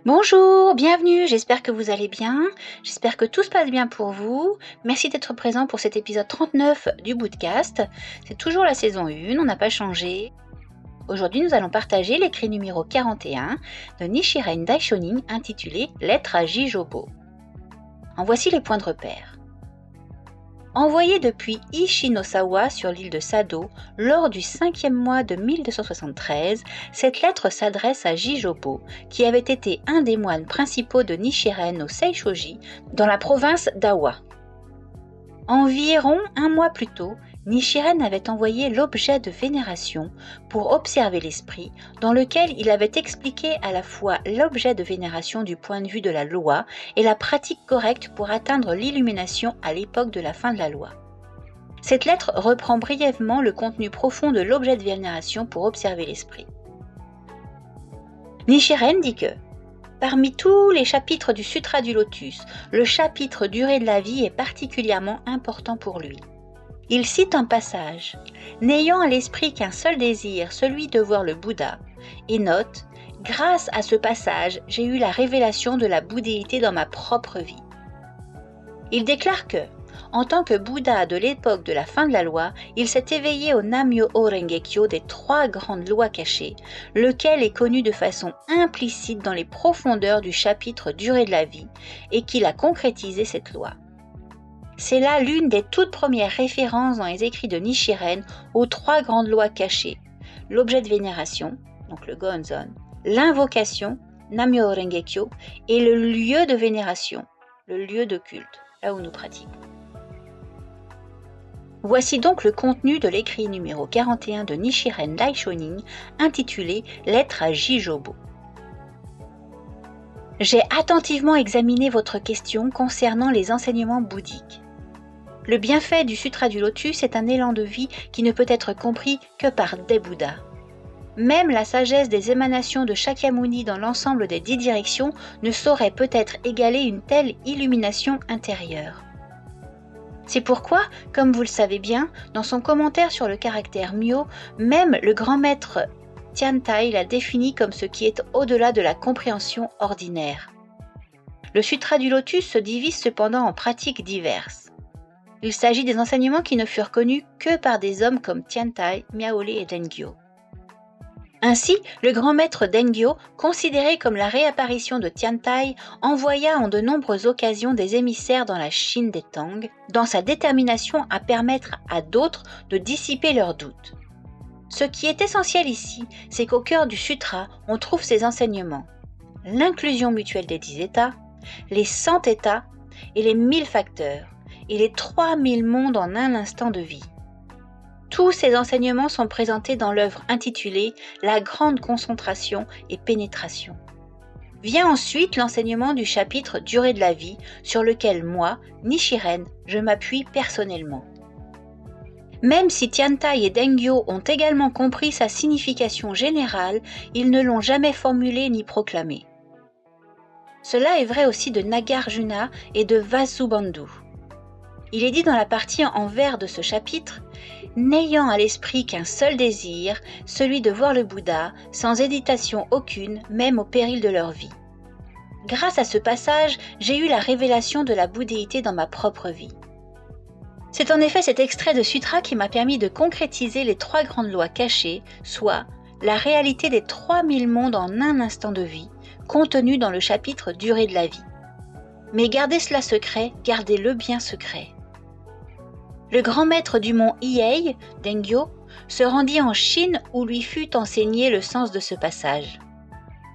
Bonjour, bienvenue, j'espère que vous allez bien, j'espère que tout se passe bien pour vous. Merci d'être présent pour cet épisode 39 du Bootcast. C'est toujours la saison 1, on n'a pas changé. Aujourd'hui, nous allons partager l'écrit numéro 41 de Nichiren Daishonin intitulé Lettre à Jijobo. En voici les points de repère. Envoyé depuis Ishinosawa sur l'île de Sado lors du 5e mois de 1273, cette lettre s'adresse à Jijobo, qui avait été un des moines principaux de Nichiren au Seishoji, dans la province d'Awa. Environ un mois plus tôt, Nichiren avait envoyé l'objet de vénération pour observer l'esprit, dans lequel il avait expliqué à la fois l'objet de vénération du point de vue de la loi et la pratique correcte pour atteindre l'illumination à l'époque de la fin de la loi. Cette lettre reprend brièvement le contenu profond de l'objet de vénération pour observer l'esprit. Nichiren dit que parmi tous les chapitres du Sutra du Lotus, le chapitre Durée de la vie est particulièrement important pour lui. Il cite un passage, n'ayant à l'esprit qu'un seul désir, celui de voir le Bouddha, et note, grâce à ce passage, j'ai eu la révélation de la bouddhéité dans ma propre vie. Il déclare que, en tant que Bouddha de l'époque de la fin de la loi, il s'est éveillé au Nam-myoho Renge-kyo des 3 grandes lois cachées, lequel est connu de façon implicite dans les profondeurs du chapitre Durée de la vie, et qu'il a concrétisé cette loi. C'est là l'une des toutes premières références dans les écrits de Nichiren aux 3 grandes lois cachées, l'objet de vénération, donc le Gonzon, l'invocation, Nam-myoho Renge-kyo, et le lieu de vénération, le lieu de culte, là où nous pratiquons. Voici donc le contenu de l'écrit numéro 41 de Nichiren Daishonin intitulé Lettre à Jijobo. J'ai attentivement examiné votre question concernant les enseignements bouddhiques. Le bienfait du Sutra du Lotus est un élan de vie qui ne peut être compris que par des Bouddhas. Même la sagesse des émanations de Shakyamuni dans l'ensemble des 10 directions ne saurait peut-être égaler une telle illumination intérieure. C'est pourquoi, comme vous le savez bien, dans son commentaire sur le caractère Myo, même le grand maître Tiantai l'a défini comme ce qui est au-delà de la compréhension ordinaire. Le Sutra du Lotus se divise cependant en pratiques diverses. Il s'agit des enseignements qui ne furent connus que par des hommes comme Tiantai, Miaole et Dengyo. Ainsi, le grand maître Dengyo, considéré comme la réapparition de Tiantai, envoya en de nombreuses occasions des émissaires dans la Chine des Tang, dans sa détermination à permettre à d'autres de dissiper leurs doutes. Ce qui est essentiel ici, c'est qu'au cœur du sutra, on trouve ces enseignements. L'inclusion mutuelle des 10 états, les 100 états et les 1000 facteurs, et les 3000 mondes en un instant de vie. Tous ces enseignements sont présentés dans l'œuvre intitulée « La grande concentration et pénétration ». Vient ensuite l'enseignement du chapitre « Durée de la vie » sur lequel moi, Nichiren, je m'appuie personnellement. Même si Tiantai et Dengyo ont également compris sa signification générale, ils ne l'ont jamais formulée ni proclamée. Cela est vrai aussi de Nagarjuna et de Vasubandhu. Il est dit dans la partie en vert de ce chapitre « N'ayant à l'esprit qu'un seul désir, celui de voir le Bouddha, sans hésitation aucune, même au péril de leur vie. Grâce à ce passage, j'ai eu la révélation de la bouddhéité dans ma propre vie. » C'est en effet cet extrait de sutra qui m'a permis de concrétiser les 3 grandes lois cachées, soit la réalité des 3000 mondes en un instant de vie, contenue dans le chapitre Durée de la vie. Mais gardez cela secret, gardez-le bien secret. Le grand maître du mont Hiei, Dengyo, se rendit en Chine où lui fut enseigné le sens de ce passage.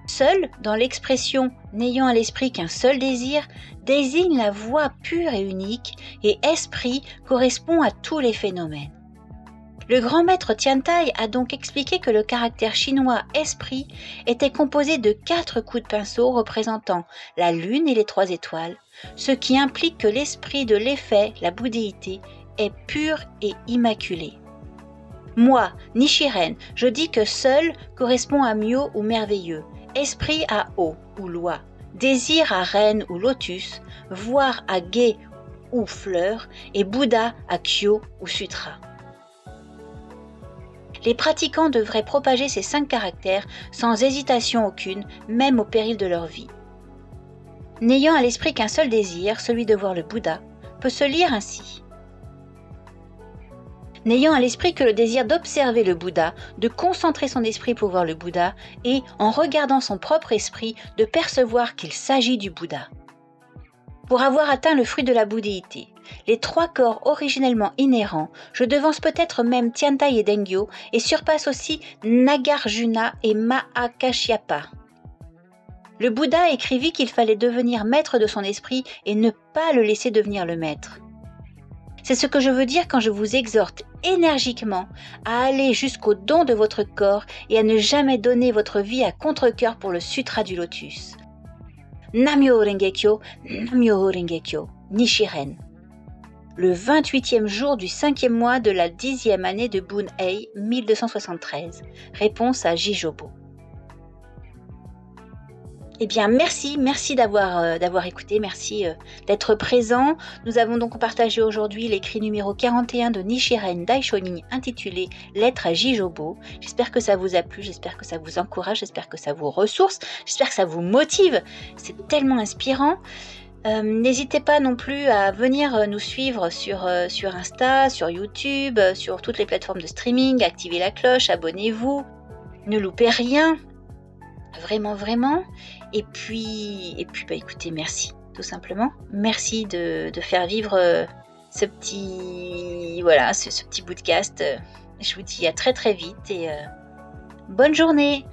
Seul, dans l'expression « n'ayant à l'esprit qu'un seul désir », désigne la voie pure et unique, et esprit correspond à tous les phénomènes. Le grand maître Tiantai a donc expliqué que le caractère chinois esprit était composé de 4 coups de pinceau représentant la lune et les 3 étoiles, ce qui implique que l'esprit de l'effet, la bouddhéité, est pur et immaculé. Moi, Nichiren, je dis que seul correspond à Myo ou merveilleux, esprit à eau ou loi, désir à reine ou lotus, voir à Ge ou fleur et Bouddha à Kyo ou sutra. Les pratiquants devraient propager ces 5 caractères sans hésitation aucune, même au péril de leur vie. N'ayant à l'esprit qu'un seul désir, celui de voir le Bouddha, peut se lire ainsi. N'ayant à l'esprit que le désir d'observer le Bouddha, de concentrer son esprit pour voir le Bouddha et, en regardant son propre esprit, de percevoir qu'il s'agit du Bouddha. Pour avoir atteint le fruit de la bouddhéité, les 3 corps originellement inhérents, je devance peut-être même Tiantai et Dengyo et surpasse aussi Nagarjuna et Mahakashyapa. Le Bouddha écrivit qu'il fallait devenir maître de son esprit et ne pas le laisser devenir le maître. C'est ce que je veux dire quand je vous exhorte énergiquement à aller jusqu'au don de votre corps et à ne jamais donner votre vie à contre-cœur pour le Sutra du Lotus. Nam-myoho Renge-kyo, Nam-myoho Renge-kyo, Nichiren. Le 28e jour du 5e mois de la 10e année de Bunhei 1273. Réponse à Jijobo. Eh bien, merci d'avoir écouté, merci d'être présent. Nous avons donc partagé aujourd'hui l'écrit numéro 41 de Nichiren Daishonin intitulé Lettre à Jijobo. J'espère que ça vous a plu, j'espère que ça vous encourage, j'espère que ça vous ressource, j'espère que ça vous motive. C'est tellement inspirant. N'hésitez pas non plus à venir nous suivre sur Insta, sur YouTube, sur toutes les plateformes de streaming, activez la cloche, abonnez-vous, ne loupez rien. Vraiment. Et puis écoutez, merci, tout simplement. Merci de faire vivre ce petit podcast. Je vous dis à très vite et bonne journée.